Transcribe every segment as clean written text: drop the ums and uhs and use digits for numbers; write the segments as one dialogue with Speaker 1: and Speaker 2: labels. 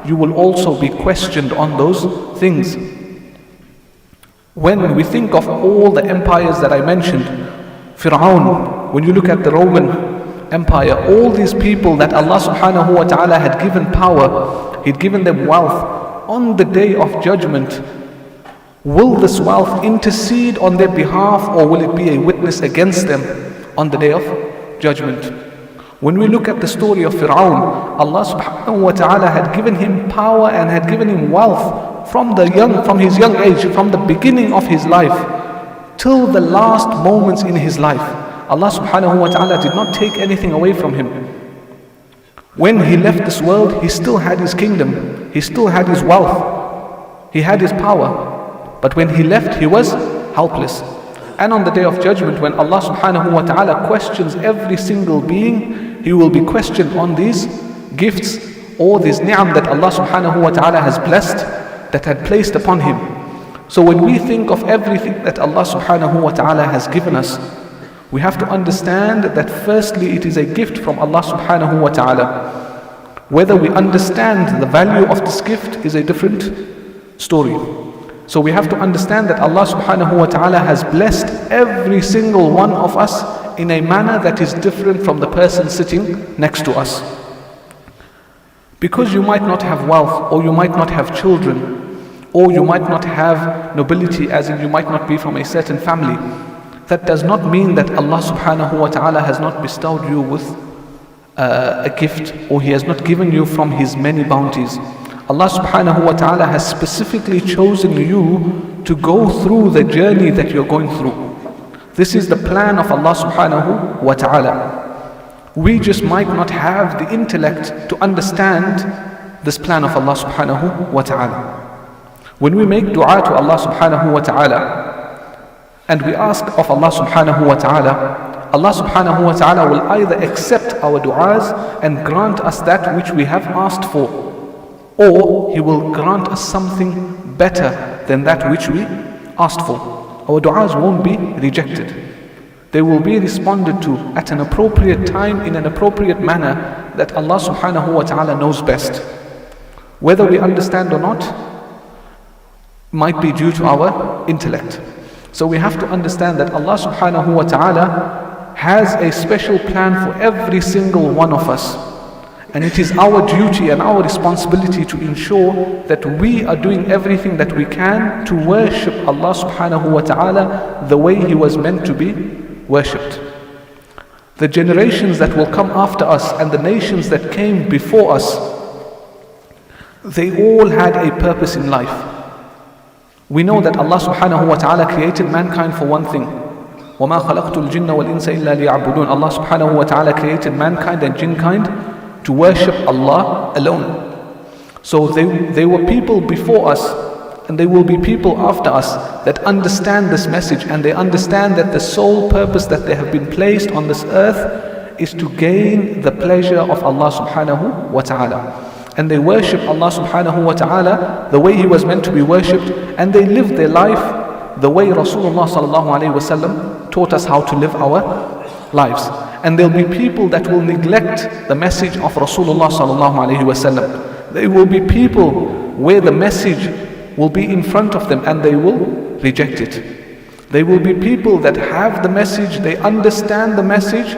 Speaker 1: you will also be questioned on those things. When we think of all the empires that I mentioned, Fir'aun, when you look at the Roman Empire, all these people that Allah subhanahu wa ta'ala had given power, He'd given them wealth, on the day of judgment, will this wealth intercede on their behalf, or will it be a witness against them on the day of judgment? When we look at the story of Fir'aun, Allah subhanahu wa ta'ala had given him power and had given him wealth from his young age, from the beginning of his life till the last moments in his life. Allah subhanahu wa ta'ala did not take anything away from him. When he left this world, he still had his kingdom, he still had his wealth, he had his power. But when he left, he was helpless. And on the day of judgment, when Allah subhanahu wa ta'ala questions every single being, he will be questioned on these gifts or these ni'am that Allah subhanahu wa ta'ala has blessed, that had placed upon him. So when we think of everything that Allah subhanahu wa ta'ala has given us, we have to understand that firstly it is a gift from Allah subhanahu wa ta'ala. Whether we understand the value of this gift is a different story. So we have to understand that Allah subhanahu wa ta'ala has blessed every single one of us in a manner that is different from the person sitting next to us. Because you might not have wealth, or you might not have children, or you might not have nobility, as in you might not be from a certain family, that does not mean that Allah subhanahu wa ta'ala has not bestowed you with a gift, or He has not given you from His many bounties. Allah subhanahu wa ta'ala has specifically chosen you to go through the journey that you're going through. This is the plan of Allah subhanahu wa ta'ala. We just might not have the intellect to understand this plan of Allah subhanahu wa ta'ala. When we make dua to Allah subhanahu wa ta'ala and we ask of Allah subhanahu wa ta'ala, Allah subhanahu wa ta'ala will either accept our du'as and grant us that which we have asked for, or He will grant us something better than that which we asked for. Our du'as won't be rejected. They will be responded to at an appropriate time, in an appropriate manner that Allah subhanahu wa ta'ala knows best. Whether we understand or not might be due to our intellect. So we have to understand that Allah subhanahu wa ta'ala has a special plan for every single one of us. And it is our duty and our responsibility to ensure that we are doing everything that we can to worship Allah subhanahu wa ta'ala the way He was meant to be worshipped. The generations that will come after us and the nations that came before us, they all had a purpose in life. We know that Allah subhanahu wa ta'ala created mankind for one thing. وَمَا خَلَقْتُ الْجِنَّ وَالْإِنسَ إِلَّا لِيَعْبُدُونَ. Allah subhanahu wa ta'ala created mankind and jinnkind to worship Allah alone. So they were people before us, and they will be people after us that understand this message, and they understand that the sole purpose that they have been placed on this earth is to gain the pleasure of Allah subhanahu wa ta'ala. And they worship Allah subhanahu wa ta'ala the way He was meant to be worshipped, and they live their life the way Rasulullah sallallahu alayhi wa sallam taught us how to live our lives. And there'll be people that will neglect the message of Rasulullah sallallahu alayhi wa sallam. There will be people where the message will be in front of them and they will reject it. There will be people that have the message, they understand the message,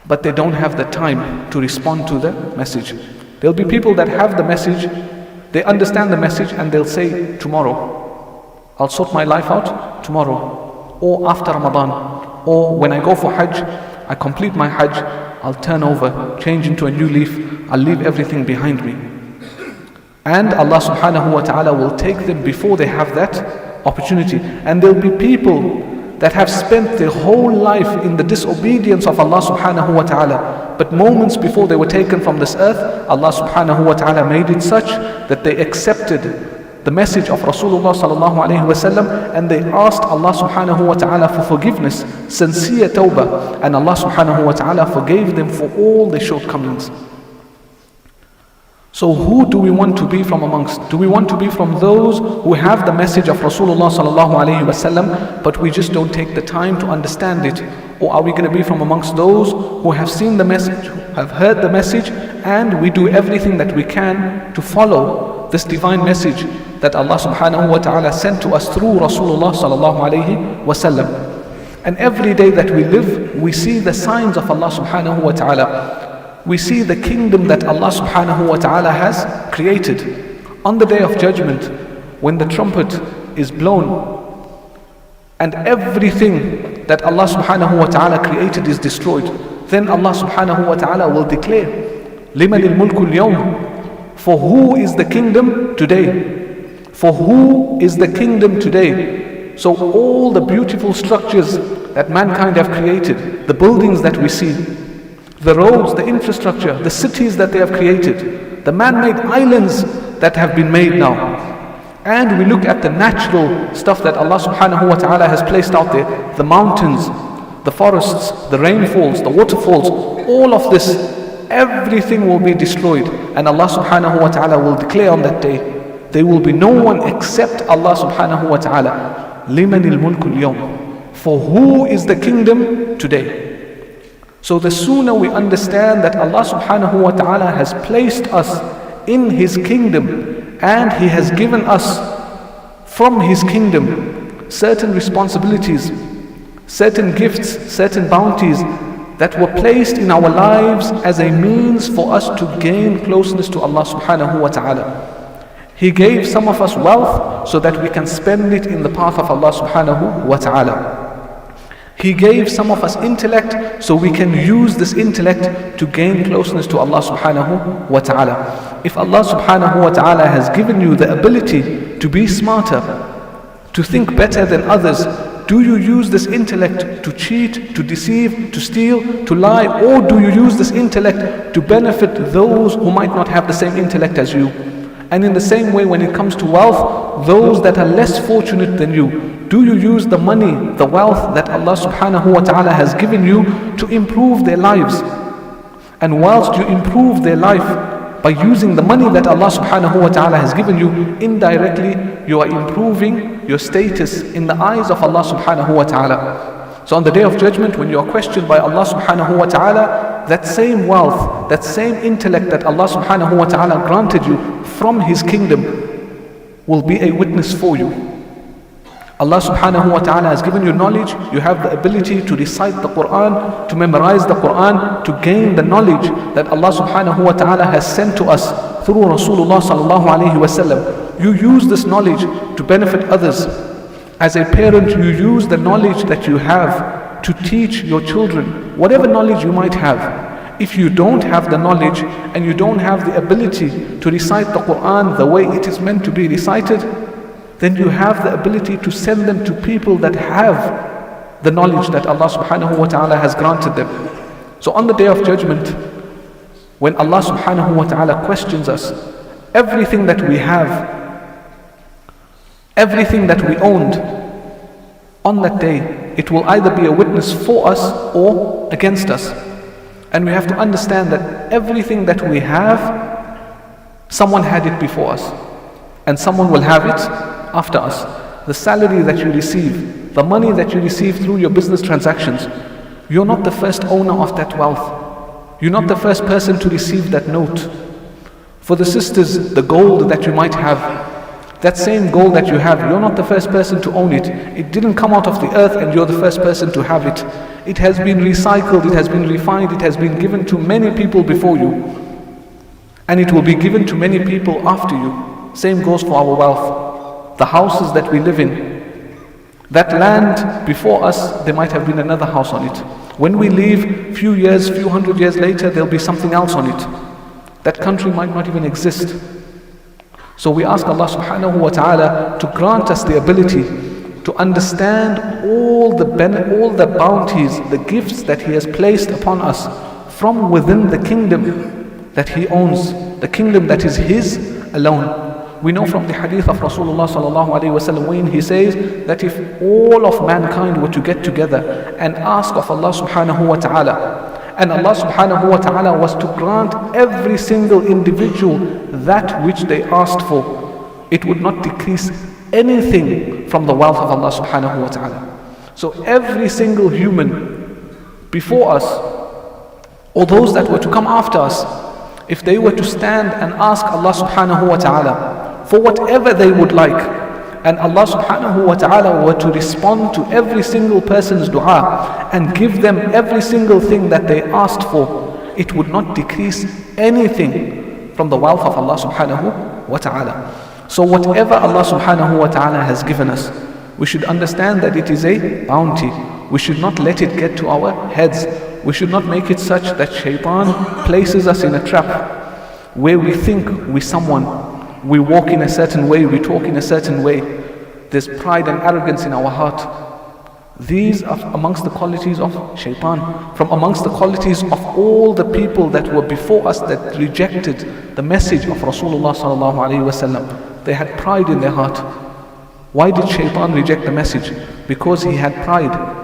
Speaker 1: but they don't have the time to respond to the message. There'll be people that have the message, they understand the message, and they'll say, tomorrow, I'll sort my life out tomorrow, or after Ramadan, or when I go for Hajj, I complete my Hajj, I'll turn over, change into a new leaf, I'll leave everything behind me. And Allah subhanahu wa ta'ala will take them before they have that opportunity. And there'll be people that have spent their whole life in the disobedience of Allah subhanahu wa ta'ala, but moments before they were taken from this earth, Allah subhanahu wa ta'ala made it such that they accepted the message of Rasulullah sallallahu alayhi wa sallam, and they asked Allah subhanahu wa ta'ala for forgiveness, sincere tawbah, and Allah subhanahu wa ta'ala forgave them for all their shortcomings. So who do we want to be from amongst? Do we want to be from those who have the message of Rasulullah sallallahu alayhi wa sallam, but we just don't take the time to understand it? Or are we going to be from amongst those who have seen the message, have heard the message, and we do everything that we can to follow this divine message that Allah subhanahu wa ta'ala sent to us through Rasulullah sallallahu alayhi wa sallam. And every day that we live, we see the signs of Allah subhanahu wa ta'ala. We see the kingdom that Allah subhanahu wa ta'ala has created. On the day of judgment, when the trumpet is blown, and everything that Allah subhanahu wa ta'ala created is destroyed, then Allah subhanahu wa ta'ala will declare, لِمَنِ الْمُلْكُ الْيَوْمِ, for who is the kingdom today? For who is the kingdom today? So all the beautiful structures that mankind have created, the buildings that we see, the roads, the infrastructure, the cities that they have created, the man-made islands that have been made now, and we look at the natural stuff that Allah subhanahu wa ta'ala has placed out there, the mountains, the forests, the rainfalls, the waterfalls, all of this, everything will be destroyed. And Allah subhanahu wa ta'ala will declare on that day, there will be no one except Allah subhanahu wa ta'ala. لِمَنِ الْمُلْكُ الْيَوْمِ, for who is the kingdom today? So the sooner we understand that Allah subhanahu wa ta'ala has placed us in His kingdom, and He has given us from His kingdom certain responsibilities, certain gifts, certain bounties that were placed in our lives as a means for us to gain closeness to Allah subhanahu wa ta'ala. He gave some of us wealth so that we can spend it in the path of Allah subhanahu wa ta'ala. He gave some of us intellect so we can use this intellect to gain closeness to Allah subhanahu wa ta'ala. If Allah subhanahu wa ta'ala has given you the ability to be smarter, to think better than others, do you use this intellect to cheat, to deceive, to steal, to lie, or do you use this intellect to benefit those who might not have the same intellect as you? And in the same way, when it comes to wealth, those that are less fortunate than you, do you use the money, the wealth that Allah subhanahu wa ta'ala has given you to improve their lives? And whilst you improve their life by using the money that Allah subhanahu wa ta'ala has given you, indirectly you are improving your status in the eyes of Allah subhanahu wa ta'ala. So on the day of judgment, when you are questioned by Allah subhanahu wa ta'ala, that same wealth, that same intellect that Allah subhanahu wa ta'ala granted you from His kingdom will be a witness for you. Allah subhanahu wa ta'ala has given you knowledge, you have the ability to recite the Quran, to memorize the Quran, to gain the knowledge that Allah subhanahu wa ta'ala has sent to us through Rasulullah sallallahu alayhi wa sallam. You use this knowledge to benefit others. As a parent, you use the knowledge that you have to teach your children, whatever knowledge you might have. If you don't have the knowledge and you don't have the ability to recite the Quran the way it is meant to be recited, then you have the ability to send them to people that have the knowledge that Allah subhanahu wa ta'ala has granted them. So on the day of judgment, when Allah subhanahu wa ta'ala questions us, everything that we have, everything that we owned, on that day, it will either be a witness for us or against us. And we have to understand that everything that we have, someone had it before us, and someone will have it after us. The salary that you receive, the money that you receive through your business transactions, you're not the first owner of that wealth. You're not the first person to receive that note. For the sisters, the gold that you might have, that same gold that you have, you're not the first person to own it. It didn't come out of the earth and you're the first person to have it. It has been recycled, it has been refined, it has been given to many people before you. And it will be given to many people after you. Same goes for our wealth. The houses that we live in, that land before us, there might have been another house on it. When we leave, few years, few hundred years later, there'll be something else on it. That country might not even exist. So we ask Allah subhanahu wa ta'ala to grant us the ability to understand all the bounties, the gifts that He has placed upon us from within the kingdom that He owns, the kingdom that is His alone. We know from the hadith of Rasulullah sallallahu alayhi wa sallam when he says that if all of mankind were to get together and ask of Allah subhanahu wa ta'ala, and Allah subhanahu wa ta'ala was to grant every single individual that which they asked for, it would not decrease anything from the wealth of Allah subhanahu wa ta'ala. So every single human before us, or those that were to come after us, if they were to stand and ask Allah subhanahu wa ta'ala for whatever they would like, and Allah subhanahu wa ta'ala were to respond to every single person's dua and give them every single thing that they asked for, it would not decrease anything from the wealth of Allah subhanahu wa ta'ala. So whatever Allah subhanahu wa ta'ala has given us, we should understand that it is a bounty. We should not let it get to our heads. We should not make it such that shaitan places us in a trap where we think we're someone, we walk in a certain way, we talk in a certain way. There's pride and arrogance in our heart. These are amongst the qualities of shaitan, from amongst the qualities of all the people that were before us that rejected the message of Rasulullah sallallahu alaihi wasallam. They had pride in their heart. Why did shaitan reject the message? Because he had pride.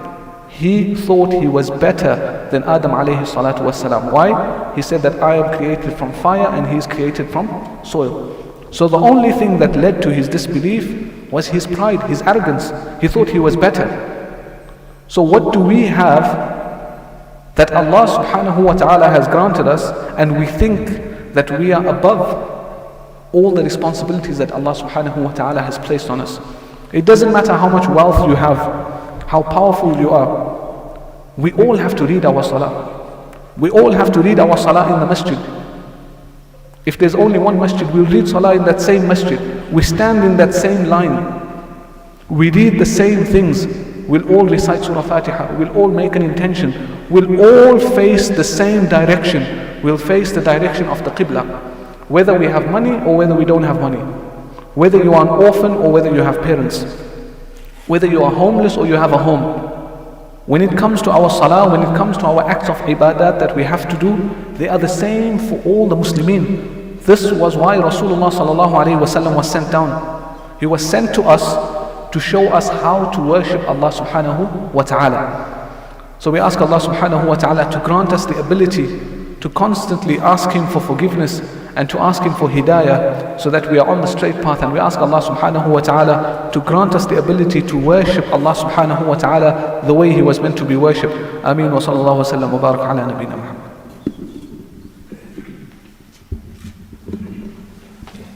Speaker 1: He thought he was better than Adam alayhi salatu wasalam. Why? He said that I am created from fire and he is created from soil. So the only thing that led to his disbelief was his pride, his arrogance. He thought he was better. So what do we have that Allah subhanahu wa ta'ala has granted us, and we think that we are above all the responsibilities that Allah subhanahu wa ta'ala has placed on us? It doesn't matter how much wealth you have, how powerful you are. We all have to read our salah. We all have to read our salah in the masjid. If there's only one masjid, we'll read salah in that same masjid. We stand in that same line. We read the same things. We'll all recite Surah Fatiha. We'll all make an intention. We'll all face the same direction. We'll face the direction of the Qibla. Whether we have money or whether we don't have money. Whether you are an orphan or whether you have parents. Whether you are homeless or you have a home. When it comes to our salah, when it comes to our acts of ibadat that we have to do, they are the same for all the Muslimin. This was why Rasulullah sallallahu alaihi wasallam was sent down. He was sent to us to show us how to worship Allah subhanahu wa ta'ala. So we ask Allah subhanahu wa ta'ala to grant us the ability to constantly ask Him for forgiveness and to ask Him for hidayah, so that we are on the straight path. And we ask Allah subhanahu wa ta'ala to grant us the ability to worship Allah subhanahu wa ta'ala the way He was meant to be worshipped. Ameen wa sallallahu wa sallam wa barak ala nabina Muhammad.